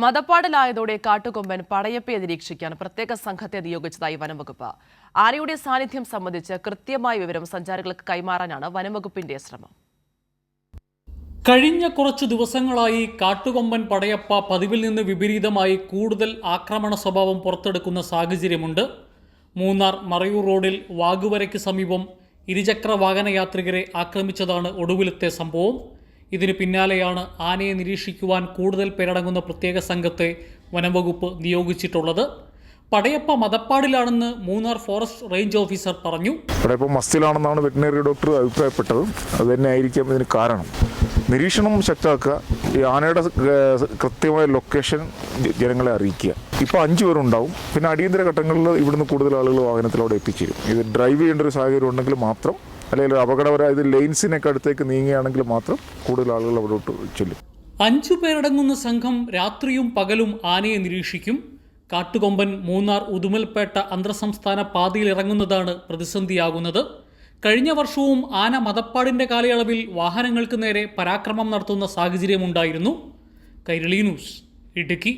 മതപ്പാടിലായതോടെ കാട്ടുകൊമ്പൻ പടയപ്പയെ നിരീക്ഷിക്കാൻ പ്രത്യേക സംഘത്തെ നിയോഗിച്ചതായി വനംവകുപ്പ്. ആനയുടെ സാന്നിധ്യം സംബന്ധിച്ച് കൃത്യമായ വിവരം സഞ്ചാരികൾക്ക് കൈമാറാനാണ് വനംവകുപ്പിന്റെ ശ്രമം. കഴിഞ്ഞ കുറച്ചു ദിവസങ്ങളായി കാട്ടുകൊമ്പൻ പടയപ്പ പതിവിൽ നിന്ന് വിപരീതമായി കൂടുതൽ ആക്രമണ സ്വഭാവം പുറത്തെടുക്കുന്ന സാഹചര്യമുണ്ട്. മൂന്നാർ മറയൂർ റോഡിൽ വാഗുവരയ്ക്ക് സമീപം ഇരുചക്ര വാഹനയാത്രികരെ ആക്രമിച്ചതാണ് ഒടുവിലത്തെ സംഭവം. ഇതിന് പിന്നാലെയാണ് ആനയെ നിരീക്ഷിക്കുവാൻ കൂടുതൽ പേരടങ്ങുന്ന പ്രത്യേക സംഘത്തെ വനംവകുപ്പ് നിയോഗിച്ചിട്ടുള്ളത്. പടയപ്പ മതപ്പാടിലാണെന്ന് മൂന്നാർ ഫോറസ്റ്റ് റേഞ്ച് ഓഫീസർ പറഞ്ഞു. പടയപ്പ മസ്തിലാണെന്നാണ് വെറ്റിനറി ഡോക്ടർ അഭിപ്രായപ്പെട്ടത്. അതുതന്നെ ആയിരിക്കാം ഇതിന് കാരണം. നിരീക്ഷണം ശക്തമാക്കുക, ഈ ആനയുടെ കൃത്യമായ ലൊക്കേഷൻ ജനങ്ങളെ അറിയിക്കുക. ഇപ്പോൾ 5 പേരുണ്ടാവും. പിന്നെ അടിയന്തര ഘട്ടങ്ങളിൽ ഇവിടുന്ന് കൂടുതൽ ആളുകൾ വാഹനത്തിലൂടെ എത്തിച്ചേരും. ഇത് ഡ്രൈവ് ചെയ്യേണ്ട ഒരു സാഹചര്യം ഉണ്ടെങ്കിൽ മാത്രം, അല്ലെങ്കിൽ അപകടപരമായ ഇത് ലെയിൻസിനൊക്കെ അടുത്തേക്ക് നീങ്ങുകയാണെങ്കിൽ മാത്രം കൂടുതൽ ആളുകൾ അവിടോട്ട് ചെല്ലും. 5 പേരടങ്ങുന്ന സംഘം രാത്രിയും പകലും ആനയെ നിരീക്ഷിക്കും. കാട്ടുകൊമ്പൻ മൂന്നാർ ഉദുമൽപേട്ട അന്തർസംസ്ഥാന പാതയിൽ ഇറങ്ങുന്നതാണ് പ്രതിസന്ധിയാകുന്നത്. കഴിഞ്ഞ വർഷവും ആന മതപ്പാടിന്റെ കാലയളവിൽ വാഹനങ്ങൾക്ക് നേരെ പരാക്രമം നടത്തുന്ന സാഹചര്യമുണ്ടായിരുന്നു. കൈരളി ന്യൂസ്, ഇടുക്കി.